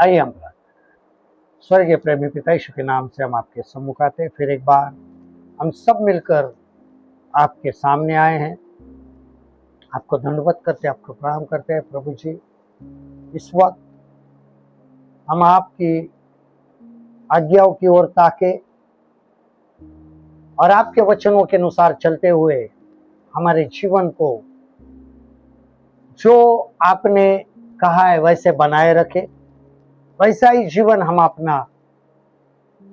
आइए हम स्वर्गीय प्रेमी पिता यीशु के नाम से हम आपके सम्मुख आते हैं। फिर एक बार हम सब मिलकर आपके सामने आए हैं। आपको धन्यवाद करते हैं, आपको प्रणाम करते हैं प्रभु जी। इस वक्त हम आपकी आज्ञाओं की ओर ताके और आपके वचनों के अनुसार चलते हुए हमारे जीवन को जो आपने कहा है वैसे बनाए रखे, वैसा ही जीवन हम अपना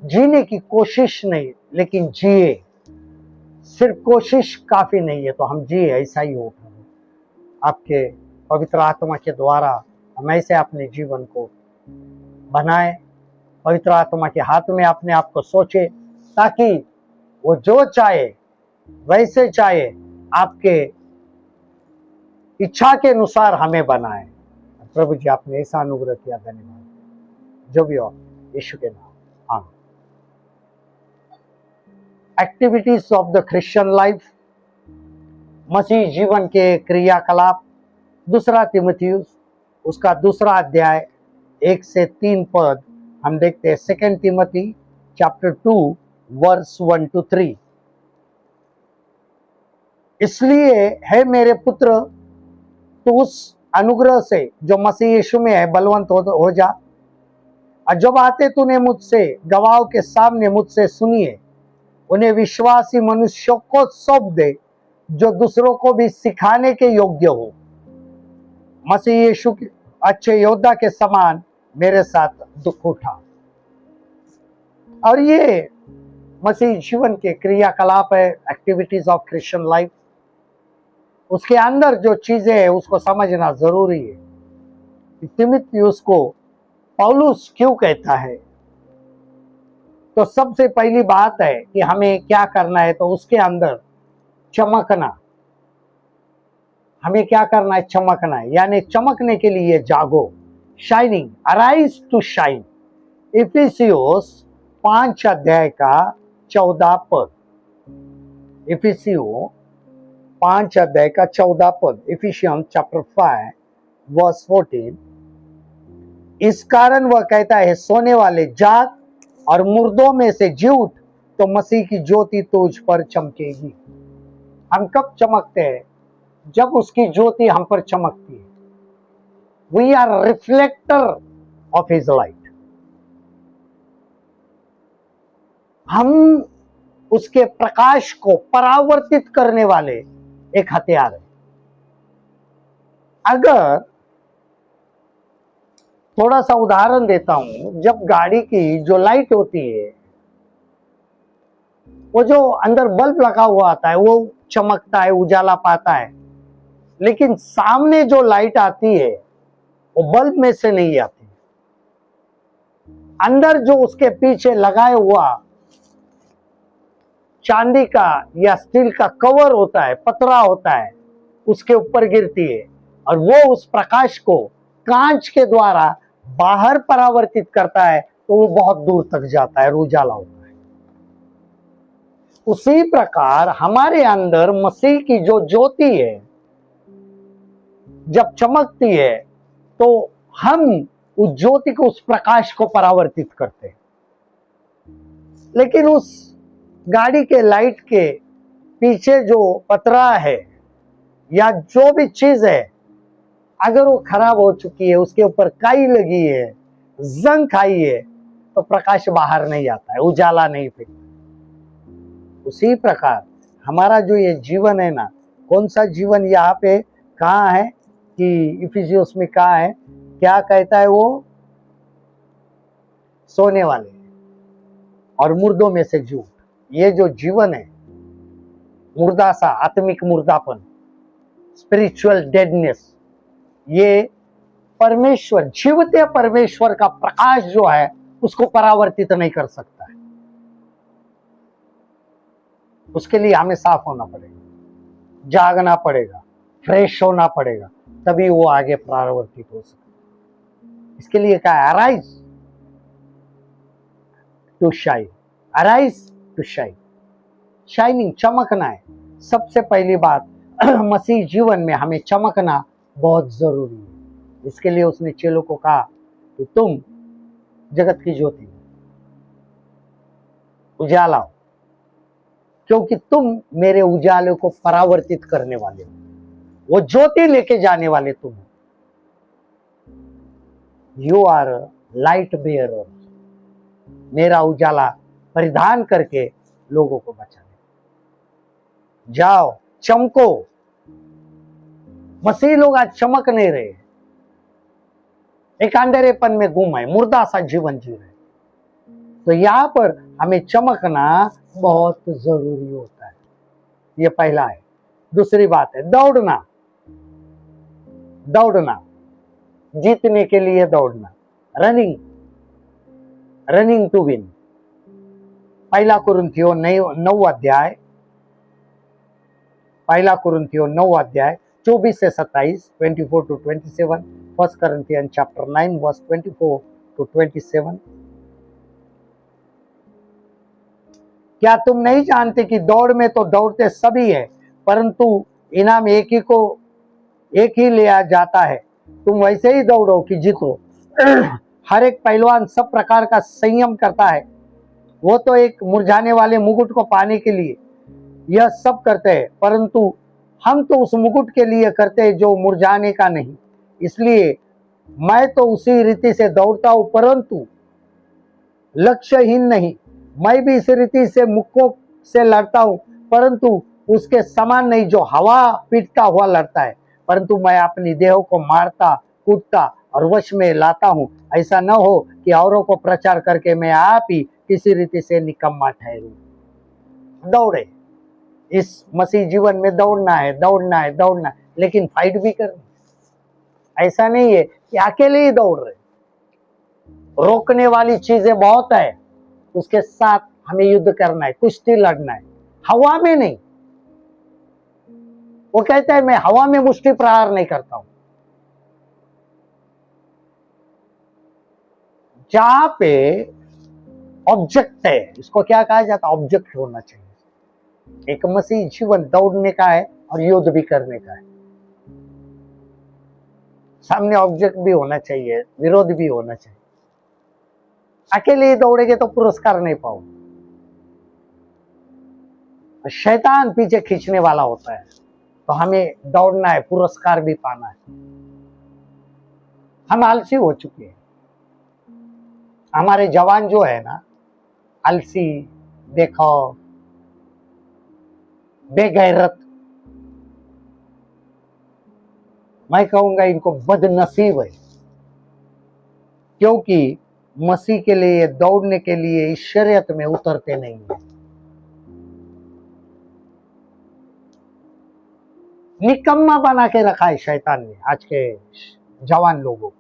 जीने की कोशिश नहीं लेकिन जिए। सिर्फ कोशिश काफी नहीं है तो हम जिए, ऐसा ही हो आपके पवित्र आत्मा के द्वारा हम ऐसे अपने जीवन को बनाए। पवित्र आत्मा के हाथ में अपने आप को सोचे ताकि वो जो चाहे वैसे चाहे आपके इच्छा के अनुसार हमें बनाए। प्रभु जी आपने ऐसा अनुग्रह किया, धन्यवाद। जो भी हो यीशु के नाम, आमीन। Activities of the Christian life, मसीह जीवन के क्रियाकलाप, दूसरा तिमुथियुस उसका दूसरा अध्याय 1 से 3 पद हम देखते हैं। 2 तिमोथी चैप्टर 2 वर्स 1 to 3। इसलिए है मेरे पुत्र, तो उस अनुग्रह से जो मसीह यीशु में है बलवंत हो जा। और जो बातें तूने मुझसे गवाहों के सामने मुझसे सुनिए उन्हें विश्वासी मनुष्यों को सौंप दे जो दूसरों को भी सिखाने के योग्य हो। मसीह यीशु के अच्छे योद्धा के समान मेरे साथ दुख उठा। और ये मसीह जीवन के क्रियाकलाप है, एक्टिविटीज ऑफ क्रिश्चियन लाइफ। उसके अंदर जो चीजें है उसको समझना जरूरी है। तिमुथियुस को पौलुस क्यों कहता है, तो सबसे पहली बात है कि हमें क्या करना है, तो उसके अंदर चमकना। हमें क्या करना है? चमकना है, यानी चमकने के लिए जागो। Shining, arise to shine. इफिसियोस 5 अध्याय का 14 पद। इफिसियो 5 अध्याय का 14 पद। Ephesians chapter 5 verse 14। इस कारण वह कहता है, सोने वाले जाग और मुर्दों में से जी उठ, तो मसीह की ज्योति तुझ पर चमकेगी। हम कब चमकते हैं? जब उसकी ज्योति हम पर चमकती है। We are reflector of his light. हम उसके प्रकाश को परावर्तित करने वाले एक हथियार है। अगर थोड़ा सा उदाहरण देता हूं, जब गाड़ी की जो लाइट होती है, वो जो अंदर बल्ब लगा हुआ आता है वो चमकता है, उजाला पाता है, लेकिन सामने जो लाइट आती है वो बल्ब में से नहीं आती। अंदर जो उसके पीछे लगाए हुआ चांदी का या स्टील का कवर होता है, पतरा होता है, उसके ऊपर गिरती है और वो उस प्रकाश को कांच के द्वारा बाहर परावर्तित करता है, तो वो बहुत दूर तक जाता है, उजाला होता है। उसी प्रकार हमारे अंदर मसीह की जो ज्योति है जब चमकती है तो हम उस ज्योति को, उस प्रकाश को परावर्तित करते हैं। लेकिन उस गाड़ी के लाइट के पीछे जो पतरा है या जो भी चीज है, अगर वो खराब हो चुकी है, उसके ऊपर काई लगी है, जंग खाई है, तो प्रकाश बाहर नहीं आता है, उजाला नहीं फेंकता। उसी प्रकार हमारा जो ये जीवन है ना, कौन सा जीवन यहाँ पे कहाँ है कि इफिसियोस में कहाँ है, क्या कहता है वो? सोने वाले और मुर्दों में से जी उठ। ये जो जीवन है, मुर्दा सा, आत्मिक मुर्दापन, स्पिरिचुअल डेडनेस, ये परमेश्वर, जीवते परमेश्वर का प्रकाश जो है उसको परावर्तित नहीं कर सकता है। उसके लिए हमें साफ होना पड़ेगा, जागना पड़ेगा, फ्रेश होना पड़ेगा, तभी वो आगे परावर्तित हो सकता। इसके लिए क्या है? Arise to shine. Arise to shine. Shining, चमकना है। सबसे पहली बात, मसीह जीवन में हमें चमकना बहुत जरूरी है। इसके लिए उसने चेलों को कहा कि तुम जगत की ज्योति हो, उजाला हो, क्योंकि तुम मेरे उजाले को परावर्तित करने वाले हो, वो ज्योति लेके जाने वाले तुम हो। यू आर लाइट बेयरर, मेरा उजाला परिधान करके लोगों को बचाने जाओ, चमको। मसीह लोग आज चमक नहीं रहे, एक अंधेरेपन में गुम है, मुर्दा सा जीवन जी रहे। तो यहां पर हमें चमकना बहुत जरूरी होता है, ये पहला है। दूसरी बात है दौड़ना, दौड़ना, जीतने के लिए दौड़ना, रनिंग, रनिंग टू विन। पहला कुरिन्थियों 9 अध्याय, पहला कुरिन्थियों 9 अध्याय 24 से 27, 24 to 27, 1 Corinthians chapter 9 verse 24 to 27। क्या तुम नहीं जानते कि दौड़ में तो दौड़ते सभी है, परंतु इनाम एक ही लिया जाता है। तुम वैसे ही दौड़ो कि जीतो। हर एक पहलवान सब प्रकार का संयम करता है, वो तो एक मुरझाने वाले मुकुट को पाने के लिए यह सब करते हैं, परंतु हम तो उस मुकुट के लिए करते हैं जो मुरझाने का नहीं। इसलिए मैं तो उसी रीति से दौड़ता हूं, परंतु लक्ष्यहीन नहीं। मैं भी इस रीति से मुक्कों से लड़ता हूं, परंतु उसके समान नहीं जो हवा पीटता हुआ लड़ता है, परंतु मैं अपनी देह को मारता, कूटता और वश में लाता हूं, ऐसा न हो कि औरों को प्रचार करके मैं आप ही किसी रीति से निकम्मा ठहरूं। दौड़े, इस मसीह जीवन में दौड़ना है, दौड़ना है, दौड़ना है, लेकिन फाइट भी करनी। ऐसा नहीं है कि अकेले ही दौड़ रहे, रोकने वाली चीजें बहुत है, उसके साथ हमें युद्ध करना है, कुश्ती लड़ना है, हवा में नहीं। वो कहता है मैं हवा में मुष्टि प्रहार नहीं करता हूं। जहां पे ऑब्जेक्ट है, इसको क्या कहा जाता है, ऑब्जेक्ट होना चाहिए। एक मसीह जीवन दौड़ने का है और युद्ध भी करने का है। सामने ऑब्जेक्ट भी होना चाहिए, विरोध भी होना चाहिए। अकेले ही दौड़ेंगे तो पुरस्कार नहीं पाओगे, शैतान पीछे खींचने वाला होता है। तो हमें दौड़ना है, पुरस्कार भी पाना है। हम आलसी हो चुके हैं, हमारे जवान जो है ना, आलसी, देखो, बेगैरत, मैं कहूंगा इनको बदनसीब है, क्योंकि मसीह के लिए दौड़ने के लिए इस शरीयत में उतरते नहीं है। निकम्मा बना के रखा है शैतान ने आज के जवान लोगों को।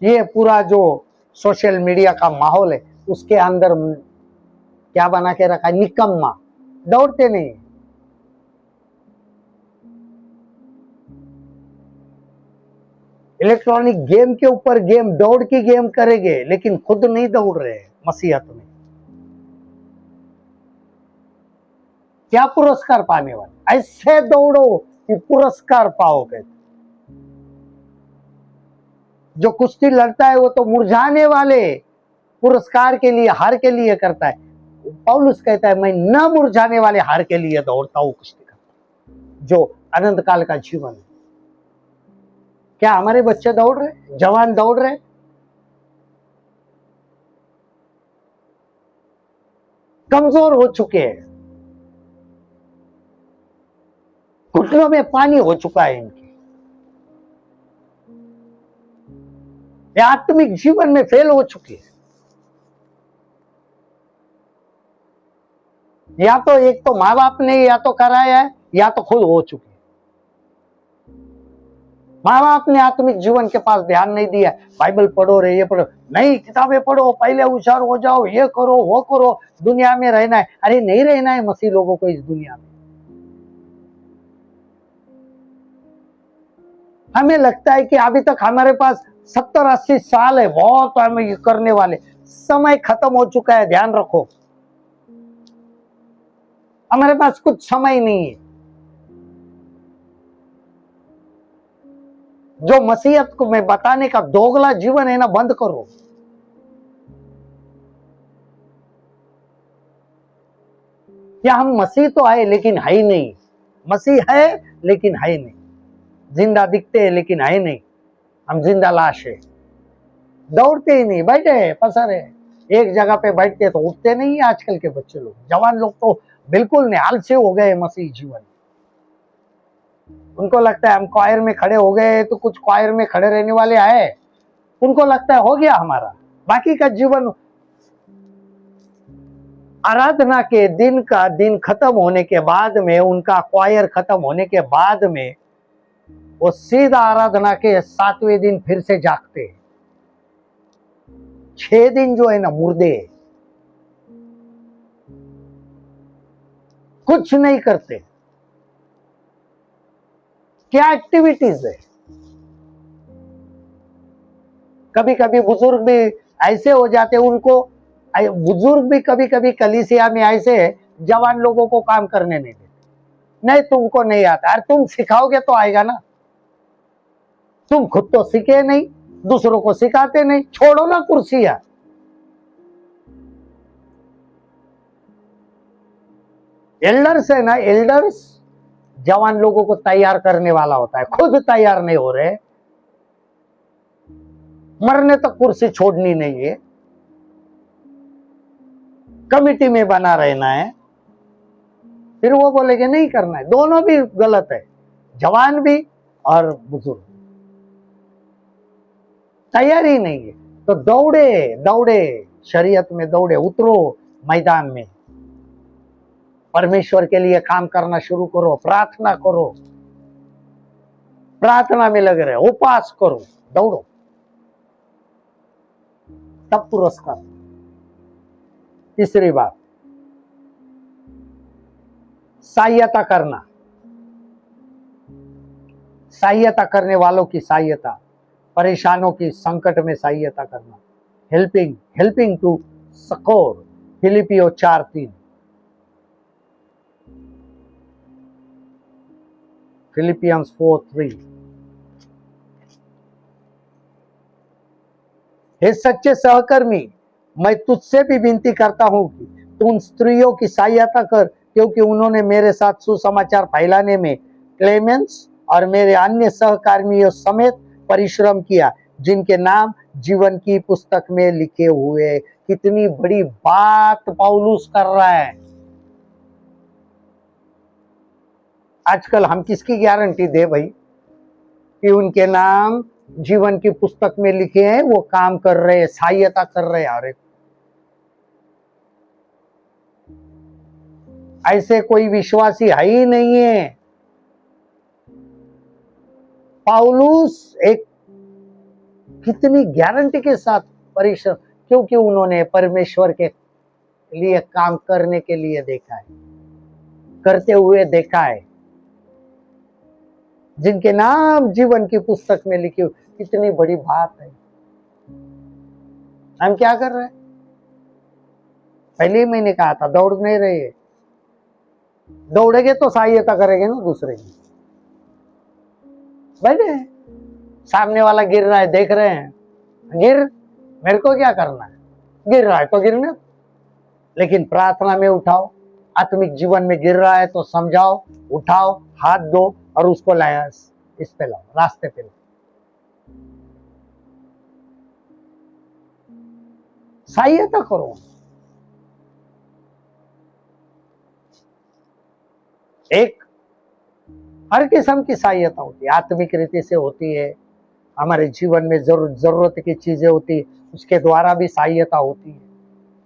ये पूरा जो सोशल मीडिया का माहौल है, उसके अंदर क्या बना के रखा है, निकम्मा, दौड़ते नहीं। इलेक्ट्रॉनिक गेम के ऊपर गेम, दौड़ की गेम करेंगे, लेकिन खुद नहीं दौड़ रहे मसीहत में। क्या पुरस्कार पाने वाले, ऐसे दौड़ो कि पुरस्कार पाओगे। जो कुश्ती लड़ता है वो तो मुरझाने वाले पुरस्कार के लिए, हार के लिए करता है। पौलुस कहता है मैं न मुरझाने वाले हार के लिए दौड़ता हूं, कुश्ती करता हूं, जो अनंत काल का जीवन है। क्या हमारे बच्चे दौड़ रहे, जवान दौड़ रहे? कमजोर हो चुके हैं, घुटनों में पानी हो चुका है इनके, ये आत्मिक जीवन में फेल हो चुके हैं। या तो एक तो माँ बाप ने या तो कराया है, या तो खुद हो चुके। माँ बाप ने आत्मिक जीवन के पास ध्यान नहीं दिया, बाइबल पढ़ो रे, ये पढ़ो नहीं, किताबें पढ़ो, पहले होशियार हो जाओ, ये करो वो करो, दुनिया में रहना है। अरे नहीं रहना है मसीह लोगों को इस दुनिया में। हमें लगता है कि अभी तक हमारे पास 70-80 साल है, बहुत हमें ये करने वाले। समय खत्म हो चुका है, ध्यान रखो। हमारे पास कुछ समय नहीं है। जो मसीहत को मैं बताने का दोगला जीवन है ना, बंद करो। क्या हम मसीह तो है लेकिन है ही नहीं, मसीह है लेकिन है नहीं, जिंदा दिखते हैं लेकिन है नहीं, हम जिंदा लाश है, दौड़ते ही नहीं, बैठे पसरे एक जगह पे बैठते तो उठते नहीं। आजकल के बच्चे लोग, जवान लोग तो बिल्कुल नहीं, आलसी हो गए मसीह जीवन। उनको लगता है हम क्वायर में खड़े हो गए तो कुछ क्वायर में खड़े रहने वाले आए, उनको लगता है हो गया हमारा। बाकी का जीवन आराधना के दिन का दिन खत्म होने के बाद में, उनका क्वायर खत्म होने के बाद में, वो सीधा आराधना के 7वें दिन फिर से जागते। 6 दिन जो है ना मुर्दे, कुछ नहीं करते। क्या एक्टिविटीज है। कभी कभी बुजुर्ग भी ऐसे हो जाते, उनको बुजुर्ग भी कभी कभी कलीसिया में ऐसे जवान लोगों को काम करने नहीं देते। नहीं तुमको नहीं आता, अरे तुम सिखाओगे तो आएगा ना, तुम खुद तो सीखे नहीं, दूसरों को सिखाते नहीं, छोड़ो ना कुर्सियां। एल्डर्स है ना, एल्डर्स जवान लोगों को तैयार करने वाला होता है, खुद तैयार नहीं हो रहे, मरने तक कुर्सी छोड़नी नहीं है, कमिटी में बना रहना है, फिर वो बोलेंगे नहीं करना है। दोनों भी गलत है, जवान भी और बुजुर्ग, तैयारी नहीं है। तो दौड़े दौड़े शरीयत में, दौड़े उतरो मैदान में, परमेश्वर के लिए काम करना शुरू करो, प्रार्थना करो, प्रार्थना में लगे रहे, उपवास करो, दौड़ो, तब पुरस्कार। तीसरी बात, सहायता करना, सहायता करने वालों की सहायता, परेशानों की संकट में सहायता करना, हेल्पिंग, हेल्पिंग टू सकोर, फिलिपियो 4:3, फिलिपियंस 4:3। हे सच्चे सहकर्मी, मैं तुझसे भी विनती करता हूं कि तू उन स्त्रियों की सहायता कर, क्योंकि उन्होंने मेरे साथ सुसमाचार फैलाने में क्लेमेंस और मेरे अन्य सहकर्मियों समेत परिश्रम किया, जिनके नाम जीवन की पुस्तक में लिखे हुए। कितनी बड़ी बात पौलुस कर रहा है। आजकल हम किसकी गारंटी दे भाई कि उनके नाम जीवन की पुस्तक में लिखे हैं, वो काम कर रहे हैं, सहायता कर रहे हैं। अरे ऐसे कोई विश्वासी है ही नहीं है। पौलुस एक कितनी गारंटी के साथ परिश्रम, क्योंकि उन्होंने परमेश्वर के लिए काम करने के लिए देखा है, करते हुए देखा है, जिनके नाम जीवन की पुस्तक में लिखे हुए। कितनी बड़ी बात है। हम क्या कर रहे हैं? पहले ही मैंने कहा था, दौड़ नहीं रहे, दौड़ेंगे तो सहायता करेंगे ना दूसरे की। बैठे सामने वाला गिर रहा है, देख रहे हैं, गिर, मेरे को क्या करना है, गिर रहा है तो गिरने, लेकिन प्रार्थना में उठाओ। आत्मिक जीवन में गिर रहा है तो समझाओ, उठाओ, हाथ दो और उसको लाया इस पे लाओ, रास्ते पे लाओ, सहायता करो। एक हर किस्म की सहायता होती है, आत्मिक रीति से होती है, हमारे जीवन में जरूरत की चीजें होती है, उसके द्वारा भी सहायता होती है।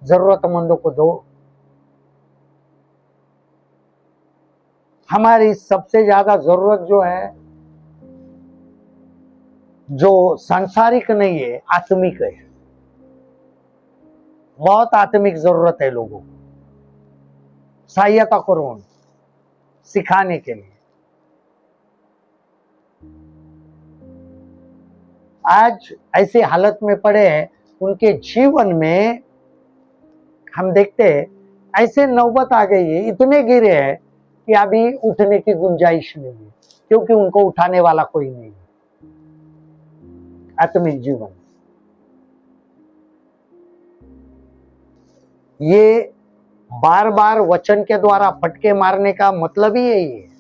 जरूरतमंदों को दो। हमारी सबसे ज्यादा जरूरत जो है, जो सांसारिक नहीं है, आत्मिक है। बहुत आत्मिक जरूरत है लोगों को, सहायता करो उनको सिखाने के लिए। आज ऐसे हालत में पड़े हैं, उनके जीवन में हम देखते हैं ऐसे नौबत आ गई है, इतने गिरे हैं कि अभी उठने की गुंजाइश नहीं है, क्योंकि उनको उठाने वाला कोई नहीं है। आत्मिक जीवन। ये बार बार वचन के द्वारा फटके मारने का मतलब ही यही है।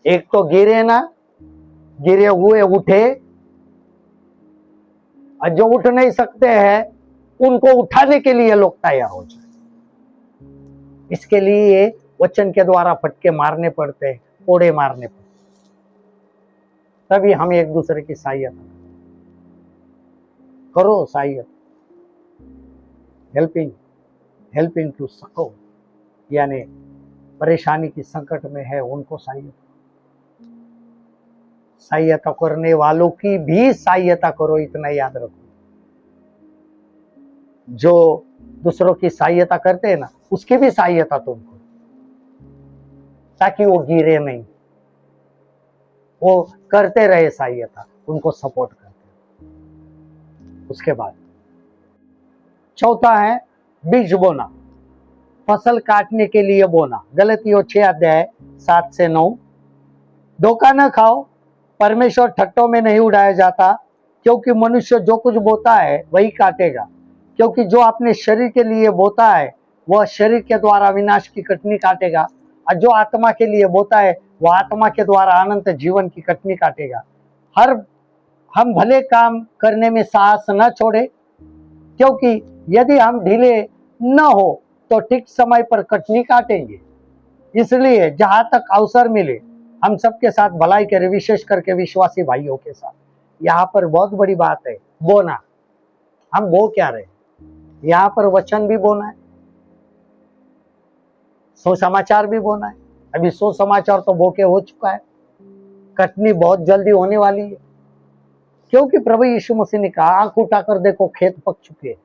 एक तो गिरे ना, गिरे हुए उठे, और जो उठ नहीं सकते हैं उनको उठाने के लिए लोग तैयार हो जाए। इसके लिए वचन के द्वारा फटके मारने पड़ते हैं, कोड़े मारने पड़ते, तभी हम एक दूसरे की सहायता करो। सहायता, हेल्पिंग टू सको, यानी परेशानी की संकट में है उनको सहायता करने वालों की भी सहायता करो, इतना याद रखो। जो दूसरों की सहायता करते हैं ना, उसकी भी सहायता तुम करो, ताकि वो गिरे नहीं, वो करते रहे सहायता, उनको सपोर्ट करते। उसके बाद चौथा है बीज बोना, फसल काटने के लिए बोना। गलतियों 6 अध्याय 7 से 9। धोखा न खाओ, परमेश्वर ठट्टों में नहीं उड़ाया जाता, क्योंकि मनुष्य जो कुछ बोता है वही काटेगा। क्योंकि जो अपने शरीर के लिए बोता है वह शरीर के द्वारा विनाश की कटनी काटेगा, और जो आत्मा के लिए बोता है वह आत्मा के द्वारा अनंत जीवन की कटनी काटेगा। हम भले काम करने में साहस न छोड़े, क्योंकि यदि हम ढीले न हो तो ठीक समय पर कटनी काटेंगे। इसलिए जहां तक अवसर मिले हम सबके साथ भलाई करें, विशेष करके विश्वासी भाइयों के साथ। यहाँ पर बहुत बड़ी बात है, बोना। हम बो क्या रहे, यहाँ पर वचन भी बोना है, सुसमाचार भी बोना है। अभी सुसमाचार तो बोके हो चुका है, कटनी बहुत जल्दी होने वाली है, क्योंकि प्रभु यीशु मसीह ने कहा, आंख उठाकर देखो खेत पक चुके हैं,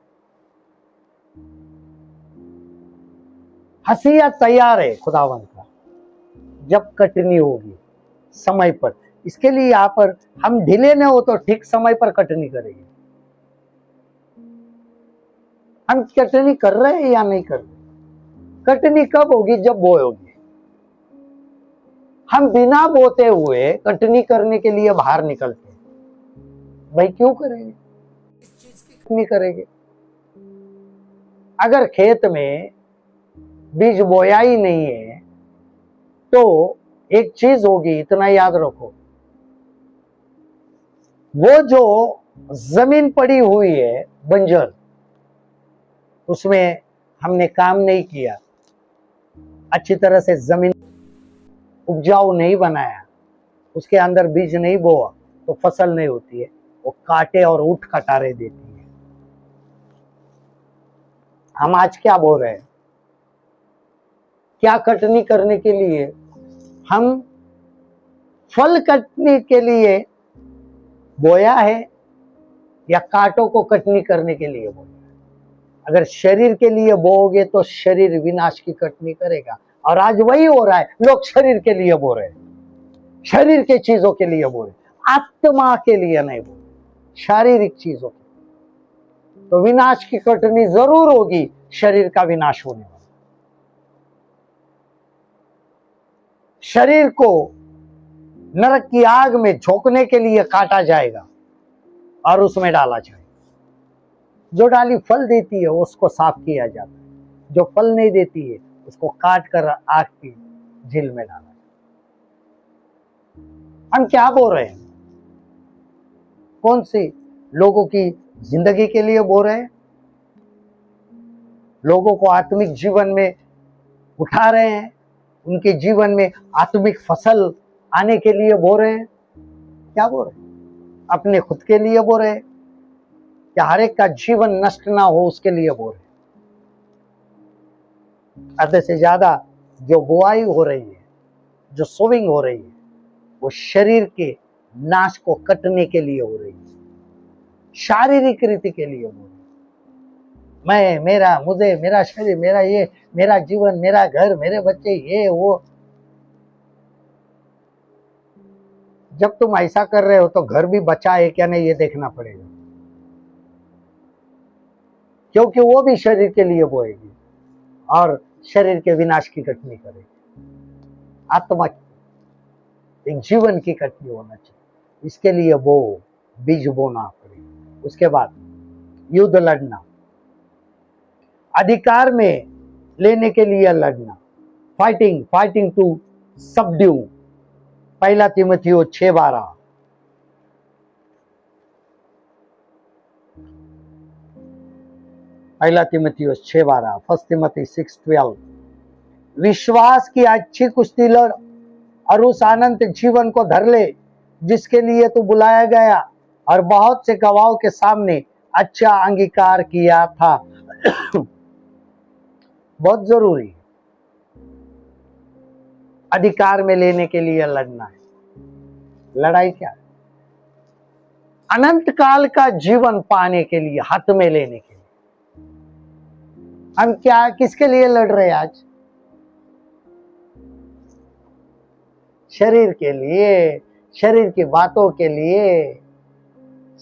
हंसिया तैयार है खुदावन का, जब कटनी होगी समय पर। इसके लिए यहाँ पर हम ढीले न हो तो ठीक समय पर कटनी करेंगे। हम कटनी कर रहे हैं या नहीं कर रहे? कटनी कब होगी? जब बोएगी। हम बिना बोते हुए कटनी करने के लिए बाहर निकलते हैं, भाई क्यों करेंगे? इस चीज की कटनी करेंगे। अगर खेत में बीज बोया ही नहीं है तो एक चीज होगी, इतना याद रखो, वो जो जमीन पड़ी हुई है बंजर, उसमें हमने काम नहीं किया, अच्छी तरह से जमीन उपजाऊ नहीं बनाया, उसके अंदर बीज नहीं बोआ, तो फसल नहीं होती है, वो काटे और ऊंट कटारे देती है। हम आज क्या बोल रहे हैं? क्या कटनी करने के लिए? हम फल कटने के लिए बोया है या कांटों को कटनी करने के लिए बोया? अगर शरीर के लिए बोओगे तो शरीर विनाश की कटनी करेगा, और आज वही हो रहा है। लोग शरीर के लिए बो रहे हैं, शरीर के चीजों के लिए बो रहे, आत्मा के लिए नहीं बो रहे, शारीरिक चीजों के। तो विनाश की कटनी जरूर होगी, शरीर का विनाश होने वाला। शरीर को नरक की आग में झोंकने के लिए काटा जाएगा और उसमें डाला जाएगा। जो डाली फल देती है उसको साफ किया जाता है, जो फल नहीं देती है उसको काट कर आग की झील में डाला। हम क्या बोल रहे हैं? कौन सी लोगों की जिंदगी के लिए बोल रहे हैं? लोगों को आत्मिक जीवन में उठा रहे हैं, उनके जीवन में आत्मिक फसल आने के लिए बोल रहे हैं। क्या बोल रहे हैं? अपने खुद के लिए बोल रहे हैं कि हर एक का जीवन नष्ट ना हो उसके लिए बोल रहे हैं। आधे से ज्यादा जो बुआई हो रही है, जो सोविंग हो रही है, वो शरीर के नाश को कटने के लिए हो रही है, शारीरिक रीति के लिए हो रही है। मैं, मेरा, मुझे, मेरा शरीर, मेरा ये, मेरा जीवन, मेरा घर, मेरे बच्चे, ये वो। जब तुम ऐसा कर रहे हो तो घर भी बचा है क्या नहीं ये देखना पड़ेगा, क्योंकि वो भी शरीर के लिए बोएगी और शरीर के विनाश की कटनी करेगी। आत्मा की, एक जीवन की कटनी होना चाहिए। इसके लिए वो बीज बोना पड़ेगा। उसके बाद युद्ध लड़ना, अधिकार में लेने के लिए लड़ना, फाइटिंग टू सबड्यू। 1 तीमुथियुस 6:12। पहला तीमुथियुस 6:12, 1 तिमोथी 6:12। विश्वास की अच्छी कुश्ती लड़ और उस अनंत जीवन को धर ले जिसके लिए तू बुलाया गया और बहुत से गवाहों के सामने अच्छा अंगीकार किया था। बहुत जरूरी, अधिकार में लेने के लिए लड़ना है। लड़ाई क्या है? अनंत काल का जीवन पाने के लिए, हाथ में लेने के लिए। हम क्या किसके लिए लड़ रहे हैं आज? शरीर के लिए, शरीर की बातों के लिए,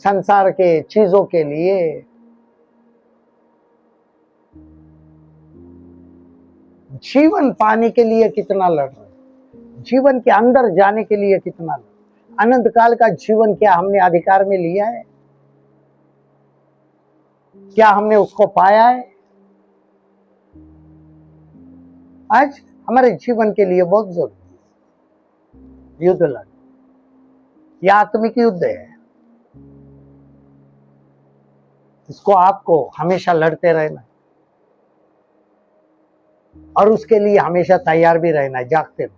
संसार के चीजों के लिए। जीवन पाने के लिए कितना लड़ रहे हैं? जीवन के अंदर जाने के लिए कितना लड़ रहे हैं? अनंत काल का जीवन क्या हमने अधिकार में लिया है? क्या हमने उसको पाया है? आज हमारे जीवन के लिए बहुत जरूरी युद्ध लड़, यह आत्मिक युद्ध है। इसको आपको हमेशा लड़ते रहना और उसके लिए हमेशा तैयार भी रहना है, जागते रहो।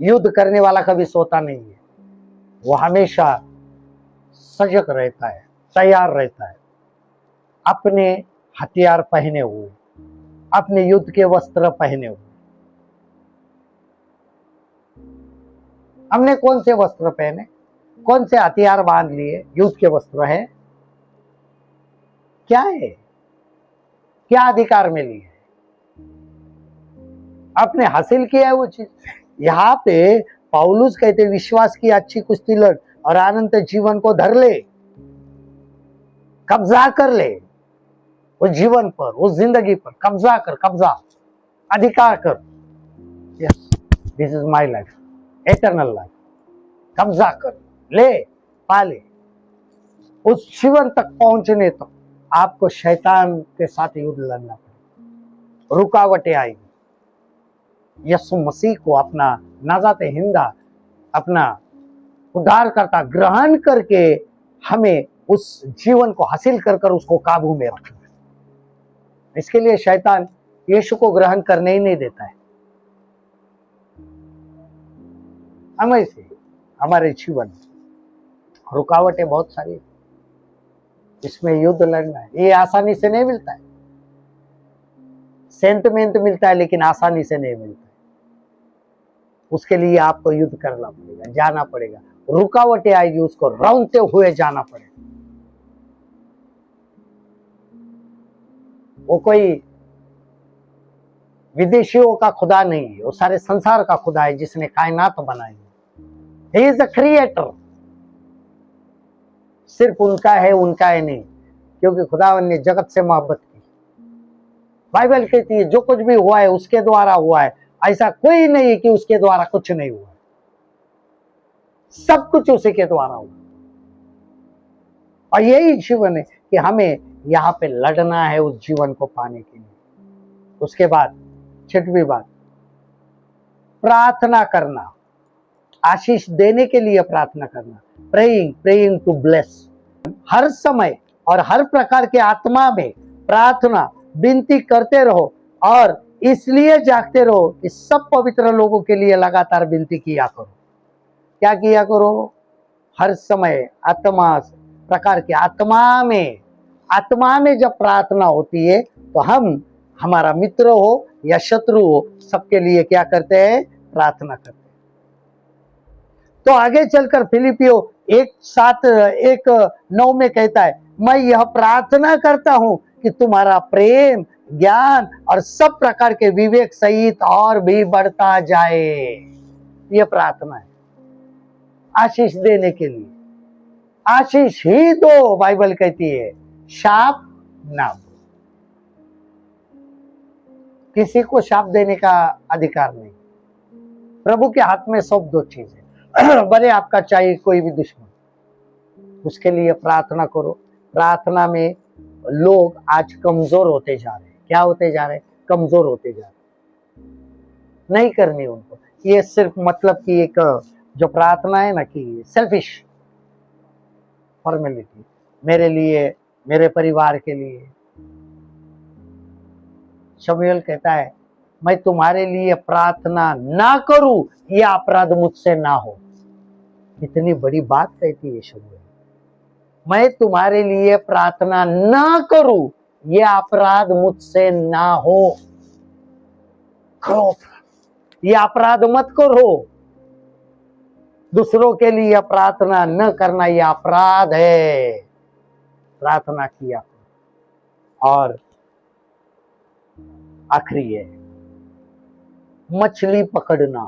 युद्ध करने वाला कभी सोता नहीं है, वो हमेशा सजग रहता है, तैयार रहता है, अपने हथियार पहने हुए, अपने युद्ध के वस्त्र पहने हुए। हमने कौन से वस्त्र पहने, कौन से हथियार बांध लिए? युद्ध के वस्त्र है। क्या है? क्या अधिकार में लिए? आपने हासिल किया है वो चीज। यहाँ पे पौलुस कहते विश्वास की अच्छी कुश्ती लड़ और अनंत जीवन को धर ले, कब्जा कर ले उस जीवन पर, उस जिंदगी पर कब्जा कर, कब्जा अधिकार कर। Yes, this is my life, eternal life. कब्जा कर ले, पाले। उस जीवन तक पहुंचने तक आपको शैतान के साथ युद्ध लड़ना पड़ेगा, रुकावटें आएगी। यीशु मसीह को अपना नाजात हिंदा, अपना उद्धारकर्ता ग्रहण करके हमें उस जीवन को हासिल कर कर उसको काबू में रखना है। इसके लिए शैतान यीशु को ग्रहण करने ही नहीं देता है। हम ऐसे हमारे जीवन में रुकावटें बहुत सारी, इसमें युद्ध लड़ना है। ये आसानी से नहीं मिलता है, सेंटमेंट मिलता है लेकिन आसानी से नहीं मिलता है। उसके लिए आपको युद्ध करना पड़ेगा, जाना पड़ेगा, रुकावटें आएगी, उसको रौंदते हुए जाना पड़ेगा। वो कोई विदेशियों का खुदा नहीं है, वो सारे संसार का खुदा है जिसने कायनात बनाई है। He is the creator। सिर्फ उनका है, उनका है नहीं, क्योंकि खुदावन ने जगत से मोहब्बत की। बाइबल कहती है जो कुछ भी हुआ है उसके द्वारा हुआ है, ऐसा कोई नहीं है कि उसके द्वारा कुछ नहीं हुआ, सब कुछ उसी के द्वारा हुआ। और यही जीवन है कि हमें यहाँ पे लड़ना है उस जीवन को पाने के लिए। उसके बाद 6वीं बात, प्रार्थना करना, आशीष देने के लिए प्रार्थना करना। Praying to bless. हर समय और हर प्रकार के आत्मा में प्रार्थना विनती करते रहो और इसलिए जागते रहो कि सब पवित्र लोगों के लिए लगातार विनती किया करो। क्या किया करो? हर समय आत्मा प्रकार के आत्मा में जब प्रार्थना होती है तो हम, हमारा मित्र हो या शत्रु हो, सबके लिए क्या करते हैं? प्रार्थना करते हैं। तो आगे चलकर फिलिपियो 1:7-1:9 में कहता है, मैं यह प्रार्थना करता हूं कि तुम्हारा प्रेम, ज्ञान और सब प्रकार के विवेक सहित और भी बढ़ता जाए। यह प्रार्थना है आशीष देने के लिए। आशीष ही दो, बाइबल कहती है, शाप ना दो। किसी को शाप देने का अधिकार नहीं। प्रभु के हाथ में सब दो चीजें भले आपका चाहिए कोई भी दुश्मन, उसके लिए प्रार्थना करो। प्रार्थना में लोग आज कमजोर होते जा रहे हैं। क्या होते जा रहे हैं? कमजोर होते जा रहे हैं। नहीं करनी उनको। ये सिर्फ मतलब कि एक जो प्रार्थना है ना कि सेल्फिश फॉर्मेलिटी, मेरे लिए, मेरे परिवार के लिए। शमूएल कहता है मैं तुम्हारे लिए प्रार्थना ना करूं, यह अपराध मुझसे ना हो। इतनी बड़ी बात कहती है शमूएल, मैं तुम्हारे लिए प्रार्थना ना करूं, यह अपराध मुझसे ना हो। करो, यह अपराध मत करो। दूसरों के लिए प्रार्थना न करना यह अपराध है। प्रार्थना किया। और आखिरी है मछली पकड़ना।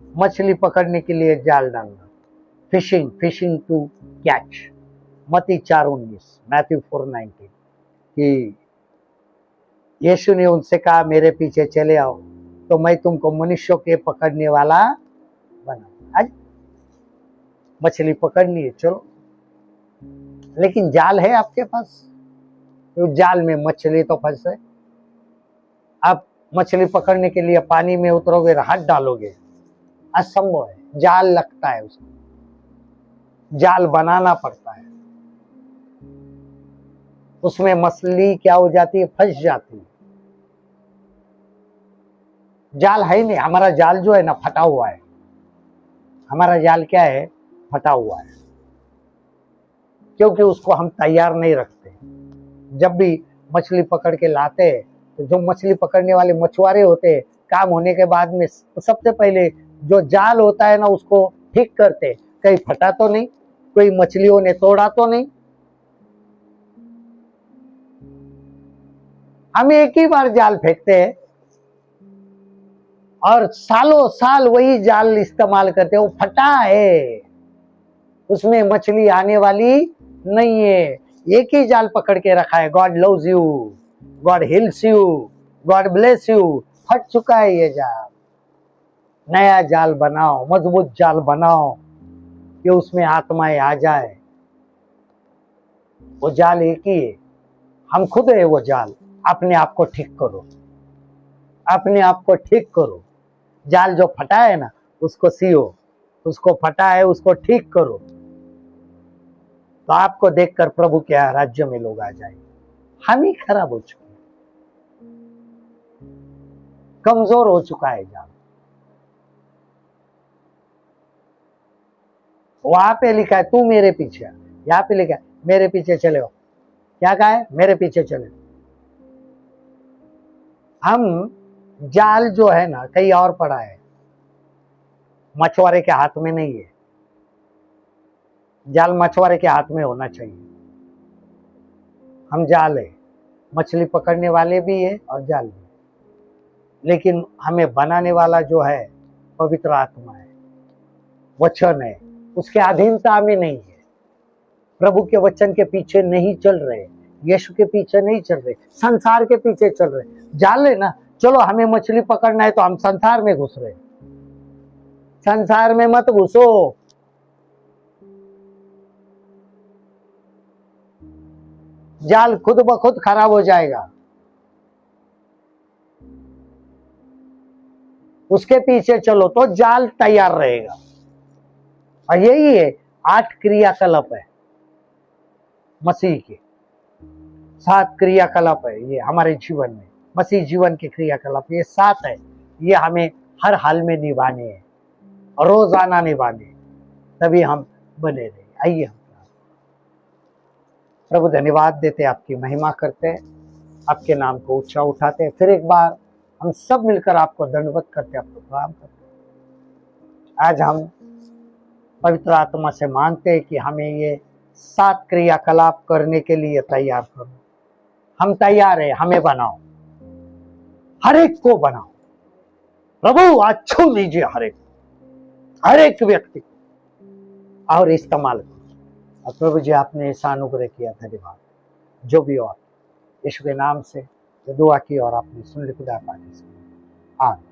मछली पकड़ने के लिए जाल डालना। Fishing, fishing to catch. Matti 4:19, Matthew 4:19 कि यीशु ने उनसे कहा मेरे पीछे चले आओ तो मैं तुमको मनुष्यों के पकड़ने वाला बना। आज मछली पकड़नी है, चलो, लेकिन जाल है आपके पास? तो जाल में मछली तो फंसे। आप मछली पकड़ने के लिए पानी में उतरोगे, हाथ डालोगे, असंभव है। जाल लगता है, उसको जाल बनाना पड़ता है। उसमें मछली क्या हो जाती है? फंस जाती है। जाल है नहीं। हमारा जाल जो है ना फटा हुआ है। हमारा जाल क्या है? फटा हुआ है, क्योंकि उसको हम तैयार नहीं रखते। जब भी मछली पकड़ के लाते हैं तो जो मछली पकड़ने वाले मछुआरे होते हैं, काम होने के बाद में सबसे पहले जो जाल होता है ना उसको ठीक करते, कहीं फटा तो नहीं, कोई मछलियों ने तोड़ा तो नहीं। हम एक ही बार जाल फेंकते हैं और सालों साल वही जाल इस्तेमाल करते हैं। वो फटा है, उसमें मछली आने वाली नहीं है। एक ही जाल पकड़ के रखा है। God loves you, God heels you, God bless you. फट चुका है ये जाल। नया जाल बनाओ, मजबूत जाल बनाओ कि उसमें आत्माएं आ जाए। वो जाल एक ही है, हम खुद है वो जाल। अपने आप को ठीक करो, अपने आप को ठीक करो। जाल जो फटा है ना उसको सियो, उसको फटा है उसको ठीक करो, तो आपको देखकर प्रभु के राज्य में लोग आ जाएंगे। हम ही खराब हो चुके हैं, कमजोर हो चुका है जाल। वहां पे लिखा है तू मेरे पीछे, यहाँ पे लिखा है मेरे पीछे चले हो। क्या कहा है? मेरे पीछे चले। हम जाल जो है ना कहीं और पड़ा है, मछुआरे के हाथ में नहीं है। जाल मछुआरे के हाथ में होना चाहिए। हम जाल है, मछली पकड़ने वाले भी है और जाल भी, लेकिन हमें बनाने वाला जो है पवित्र आत्मा है, वचन है। उसके अधीनता में नहीं है। प्रभु के वचन के पीछे नहीं चल रहे, यीशु के पीछे नहीं चल रहे, संसार के पीछे चल रहे। जाल है ना, चलो हमें मछली पकड़ना है तो हम संसार में घुस रहे। संसार में मत घुसो। जाल खुद ब खुद खराब हो जाएगा। उसके पीछे चलो तो जाल तैयार रहेगा। और यही है 8 क्रियाकलाप है मसीह के। 7 क्रियाकलाप है ये हमारे जीवन में। मसीह जीवन के क्रियाकलाप ये 7 है। ये हमें हर हाल में निभाने हैं, रोजाना निभाने, तभी हम बने रहे। आइए हम प्रभु धन्यवाद देते, आपकी महिमा करते हैं, आपके नाम को ऊंचा उठाते हैं। फिर एक बार हम सब मिलकर आपको दंडवत करते, आपको प्रणाम करते। आज हम पवित्र आत्मा से मांगते हैं कि हमें ये 7 क्रियाकलाप करने के लिए तैयार करो। हम तैयार हैं, हमें बनाओ, हर एक को बनाओ। प्रभु आज छू लीजिए हर एक व्यक्ति को और इस्तेमाल करो। और प्रभु जी आपने ऐसा अनुग्रह किया, धन्यवाद। जो भी हो, यीशु के नाम से जो दुआ की और आपने सुन ली खुदा पाने से। आमीन।